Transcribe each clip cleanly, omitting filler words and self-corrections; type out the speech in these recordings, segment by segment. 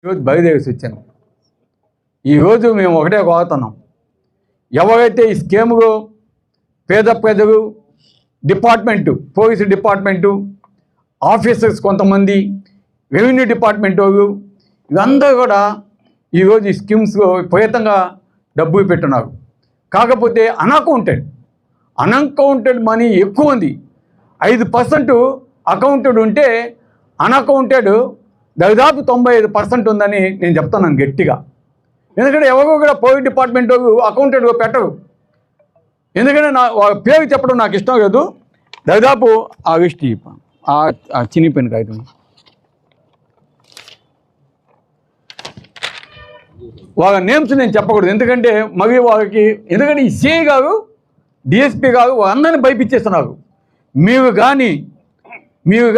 ఈరోజు బయలుదేరి వచ్చాను. ఈరోజు మేము ఒకటే కోరుతున్నాం, ఎవరైతే ఈ స్కీములో పేద ప్రజలు, డిపార్ట్మెంటు, పోలీసు డిపార్ట్మెంటు, ఆఫీసర్స్, కొంతమంది రెవెన్యూ డిపార్ట్మెంట్ వాళ్ళు, ఇదందరూ కూడా ఈరోజు ఈ స్కీమ్స్లో విపరీతంగా డబ్బులు పెట్టున్నారు. కాకపోతే అన్అకౌంటెడ్ మనీ ఎక్కువ ఉంది. 5% అకౌంటెడ్ ఉంటే అన్అకౌంటెడ్ దాదాపు 95% ఉందని నేను చెప్తున్నాను గట్టిగా. ఎందుకంటే ఎవరో కూడా పోలీస్ డిపార్ట్మెంట్ అకౌంటెడ్గా పెట్టరు. ఎందుకంటే పేరు చెప్పడం నాకు ఇష్టం లేదు. దాదాపు ఆ లిస్ట్ ఆ చినిపోయిన కాగితం వాళ్ళ నేమ్స్ నేను చెప్పకూడదు. ఎందుకంటే మళ్ళీ వాళ్ళకి, ఎందుకంటే ఈ సిఐ గారు, డిఎస్పీ గారు వాళ్ళందరినీ భయపించేస్తున్నారు. మీరు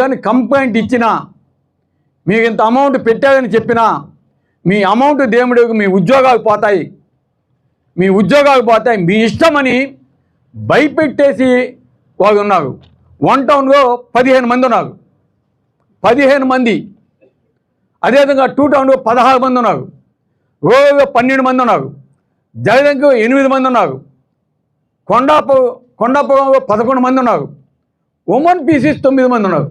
కానీ కంప్లైంట్ ఇచ్చినా, మీకు ఇంత అమౌంట్ పెట్టారని చెప్పినా, మీ అమౌంట్ దేవుడికి మీ ఉద్యోగాలు పోతాయి, మీ ఇష్టమని భయపెట్టేసి వాళ్ళు ఉన్నారు. 1 టౌన్లో 15 మంది ఉన్నారు, 15 మంది. అదేవిధంగా 2 టౌన్లో 16 మంది ఉన్నారు, రూరల్లో 12 మంది ఉన్నారు, జగదంలో 8 మంది ఉన్నారు, కొండాపురంలో 11 మంది ఉన్నారు, ఉమెన్ పీసీస్ 9 మంది ఉన్నారు.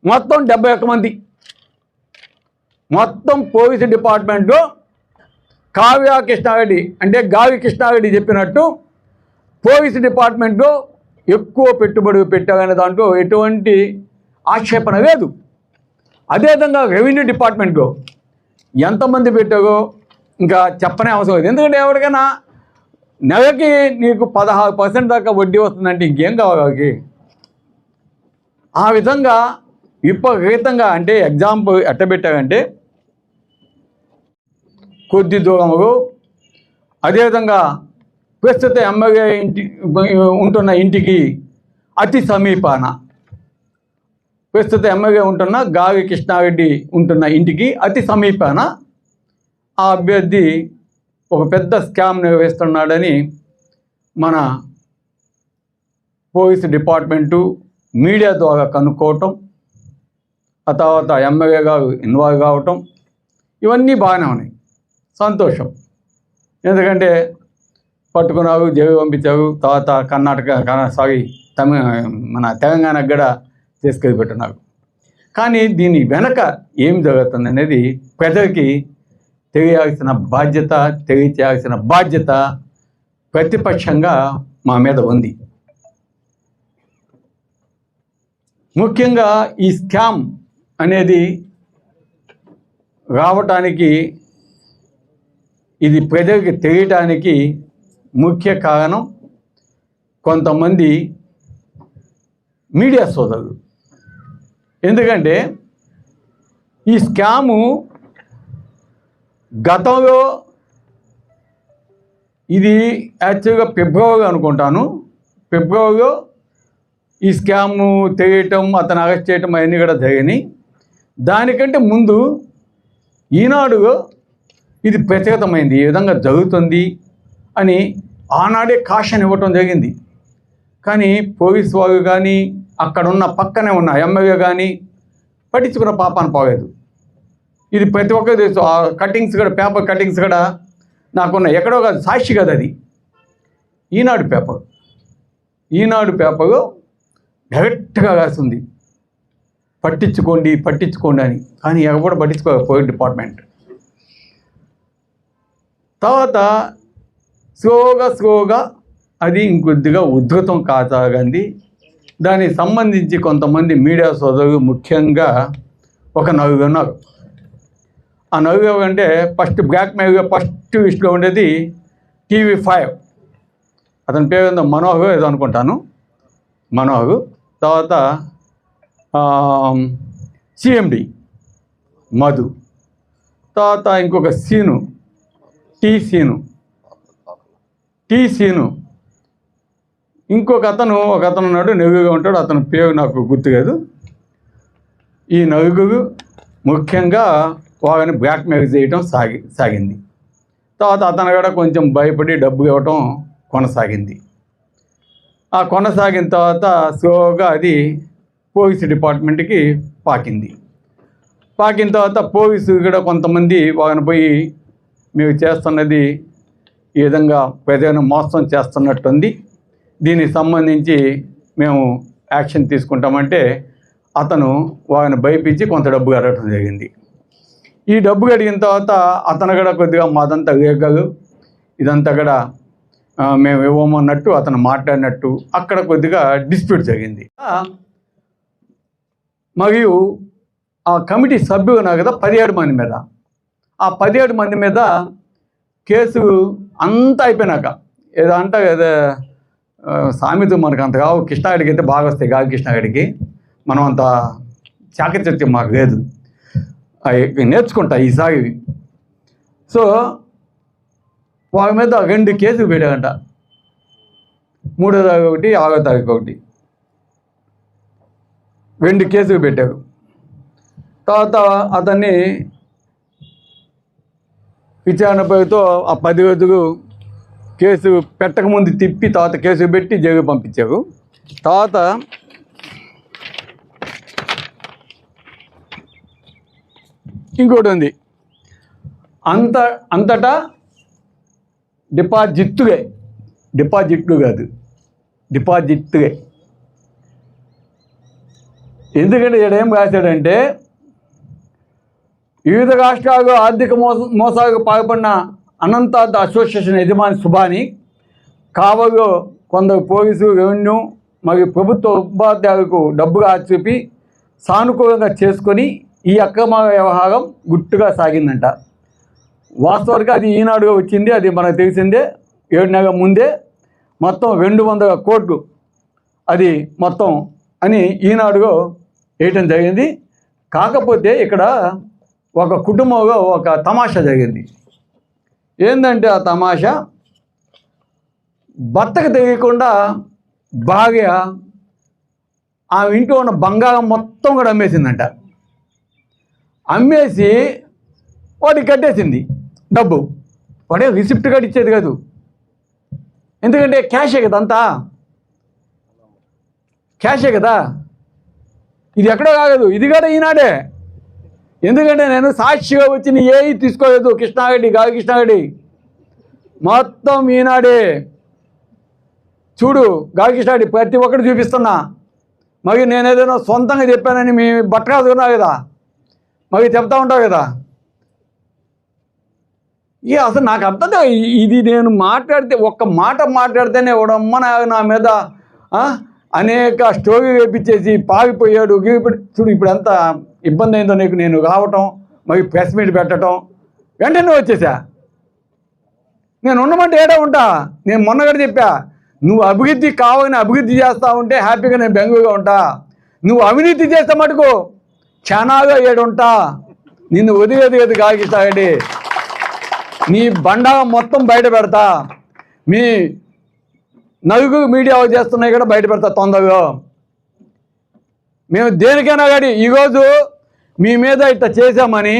మొత్తం 71 మంది. మొత్తం పోలీసు డిపార్ట్మెంట్లో కావ్య కృష్ణారెడ్డి అంటే గావి కృష్ణారెడ్డి చెప్పినట్టు పోలీసు డిపార్ట్మెంట్లో ఎక్కువ పెట్టుబడి పెట్టారనే దాంట్లో ఎటువంటి ఆక్షేపణ లేదు. అదేవిధంగా రెవెన్యూ డిపార్ట్మెంట్లో ఎంతమంది పెట్టారో ఇంకా చెప్పనే అవసరం లేదు. ఎందుకంటే ఎవరికైనా నెలకి నీకు 16% దాకా వడ్డీ వస్తుందంటే ఇంకేం కావాలి వాళ్ళకి? ఆ విధంగా విపరీతంగా, అంటే ఎగ్జాంపుల్ ఎట్ట పెట్టారంటే, కొద్ది దూరంలో, అదేవిధంగా ప్రస్తుత ఎమ్మెల్యే ఉంటున్న ఇంటికి అతి సమీపాన, ప్రస్తుత ఎమ్మెల్యే ఉంటున్న గావి కృష్ణారెడ్డి ఉంటున్న ఇంటికి అతి సమీపాన ఆ అభ్యర్థి ఒక పెద్ద స్కామ్ నిర్వహిస్తున్నాడని మన పోలీసు డిపార్ట్మెంటు మీడియా ద్వారా కనుక్కోవటం, ఆ తర్వాత ఎమ్మెల్యే గారు ఇన్వాల్వ్ కావటం, ఇవన్నీ బాగానే ఉన్నాయి, సంతోషం. ఎందుకంటే పట్టుకున్నారు, జైలు పంపించారు, తర్వాత మన తెలంగాణకు కూడా తీసుకెళ్ళి పెట్టున్నారు. కానీ దీని వెనక ఏం జరుగుతుంది అనేది ప్రజలకి తెలియచేయాల్సిన బాధ్యత ప్రతిపక్షంగా మా మీద ఉంది. ముఖ్యంగా ఈ స్కామ్ అనేది రావటానికి, ఇది ప్రజలకి తెలియటానికి ముఖ్య కారణం కొంతమంది మీడియా సోదరులు. ఎందుకంటే ఈ స్కాము గతంలో, ఇది యాక్చువల్గా ఫిబ్రవరి అనుకుంటాను, ఫిబ్రవరిలో ఈ స్కాము తెలియటం, అతను అరెస్ట్ చేయటం అవన్నీ కూడా జరిగినాయి. దానికంటే ముందు ఈనాడులో ఇది ప్రత్యేకమైంది, ఈ విధంగా జరుగుతుంది అని ఆనాడే కాషన్ ఇవ్వటం జరిగింది. కానీ పోలీసు వాళ్ళు కానీ, అక్కడున్న పక్కనే ఉన్న ఎమ్మెల్యే కానీ పట్టించుకున్న పాపాన పోలేదు. ఇది ప్రతి ఒక్కరు తెలుసు. ఆ కటింగ్స్ కూడా, పేపర్ కటింగ్స్ కూడా నాకున్న, ఎక్కడో కాదు, సాక్షి కదా అది, ఈనాడు పేపరు డైరెక్ట్గా రాసింది పట్టించుకోండి అని. కానీ ఎవరు పట్టించుకోవాలి పోలీస్ డిపార్ట్మెంట్. తర్వాత స్లోగా అది ఇంకొద్దిగా ఉధృతం కాసాగింది. దానికి సంబంధించి కొంతమంది మీడియా సోదరులు, ముఖ్యంగా ఒక 4 ఉన్నారు. ఆ 4 అంటే ఫస్ట్ బ్లాక్మెయిల్గా ఫస్ట్ లిస్టులో ఉండేది TV5, అతని పేరు ఏదో మనోహర్ ఏదో అనుకుంటాను, మనోహర్. తర్వాత CMD మధు, తర్వాత ఇంకొక టీ సీను, ఇంకొక అతను ఉన్నాడు, నెవ్వుగా ఉంటాడు, అతని పేరు నాకు గుర్తులేదు. ఈ 4 ముఖ్యంగా వాళ్ళని బ్లాక్మెయిల్ చేయటం సాగింది. తర్వాత అతను కూడా కొంచెం భయపడి డబ్బు ఇవ్వటం కొనసాగింది. ఆ కొనసాగిన తర్వాత స్లోగా అది పోలీసు డిపార్ట్మెంట్కి పాకింది. పాకిన తర్వాత పోలీసు కూడా కొంతమంది వాళ్ళని పోయి మేము చేస్తున్నది ఈ విధంగా ప్రజలను మోసం చేస్తున్నట్టుంది, దీనికి సంబంధించి మేము యాక్షన్ తీసుకుంటామంటే అతను వాళ్ళని భయపించి కొంత డబ్బు కట్టడం జరిగింది. ఈ డబ్బు కడిగిన తర్వాత అతను కూడా కొద్దిగా మాదంతా వేగాలు ఇదంతా కూడా మేము ఇవ్వమన్నట్టు అతను మాట్లాడినట్టు అక్కడ కొద్దిగా డిస్ప్యూట్ జరిగింది. మరియు ఆ కమిటీ సభ్యులు ఉన్నారు కదా 17 మంది మీద, ఆ 17 మంది మీద కేసు అంతా అయిపోయినాక ఏదో అంట కదా సామెత మనకు అంత కావు, కృష్ణాగడికి అయితే బాగా వస్తాయి కాదు, కృష్ణాగడికి మనం అంత చాకచత్యం మాకు లేదు, నేర్చుకుంటా ఈసారి. సో వాళ్ళ మీద 2 కేసులు పెట్టారంట, 3వ తారీఖు ఒకటి 6వ తారీఖు ఒకటి 2 కేసులు పెట్టారు. తర్వాత అతన్ని విచారణ పేరుతో ఆ 10 రోజులు కేసు పెట్టకముందు తిప్పి తర్వాత కేసు పెట్టి జైలు పంపించారు. తర్వాత ఇంకోటి ఉంది, అంతటా డిపాజిట్లు కాదు డిపాజిట్లే. ఎందుకంటే ఇక్కడ ఏం రాశాడంటే, వివిధ రాష్ట్రాల్లో ఆర్థిక మోసాలకు పాల్పడిన అనంతార్థ అసోసియేషన్ యజమాని సుబాని కావలో కొందరు పోలీసు, రెవెన్యూ మరియు ప్రభుత్వ ఉపాధ్యాయులకు డబ్బుగా చూపి సానుకూలంగా చేసుకొని ఈ అక్రమ వ్యవహారం గుట్టుగా సాగిందంట. వాస్తవానికి అది ఈనాడుగా వచ్చింది, అది మనకు తెలిసిందే. 7 నెలల ముందే మొత్తం 200 కోట్లు అది మొత్తం అని ఈనాడుగా వేయటం జరిగింది. కాకపోతే ఇక్కడ ఒక కుటుంబంలో ఒక తమాషా జరిగింది. ఏంటంటే ఆ తమాషా, భర్తకు తెలియకుండా భార్య ఆమె ఇంట్లో ఉన్న బంగారం మొత్తం కూడా అమ్మేసిందంట. అమ్మేసి వాడికి కట్టేసింది డబ్బు. వాడే రిసిప్ట్ కూడా ఇచ్చేది కాదు, ఎందుకంటే క్యాషే కదా, అంతా క్యాషే కదా. ఇది ఎక్కడో కాగదు, ఇది కూడా ఈనాడే. ఎందుకంటే నేను సాక్షిగా వచ్చిన ఏవి తీసుకోలేదు, కృష్ణాగడ్డి కాదు, కృష్ణాగడ్డి మొత్తం ఈనాడే. చూడు గాలికృష్ణాగడ్డి ప్రతి ఒక్కటి చూపిస్తున్నా. మరి నేను ఏదైనా సొంతంగా చెప్పానని మీ బట్టరాదుకున్నా కదా, మరి చెప్తా ఉంటావు కదా. అసలు నాకు అర్థం ఇది, నేను మాట్లాడితే ఒక్క మాట మాట్లాడితేనే వాడమ్మ నా మీద అనేక స్టోరీ వేపించేసి పాగిపోయాడు. చూడు ఇప్పుడు ఎంత ఇబ్బంది అయిందో నీకు, నేను రావటం మరి ప్రెస్ మీట్ పెట్టడం, వెంటనే వచ్చేసా. నేను ఉండమంటే ఏడా ఉంటా. నేను మొన్నగడ చెప్పా, నువ్వు అభివృద్ధి కావాలని అభివృద్ధి చేస్తూ ఉంటే హ్యాపీగా నేను బెంగళూరుగా ఉంటా. నువ్వు అవినీతి చేస్తే మటుకు చానాగా ఏడుంటా. నిన్ను వదిలేది కదా కాగిస్తాగండి, నీ బండారం మొత్తం బయట పెడతా. మీ నలుగురు మీడియా చేస్తున్నాయి కూడా బయట పెడతా తొందరగా. మేము దేనికైనా కానీ ఈరోజు మీ మీద ఇట్లా చేశామని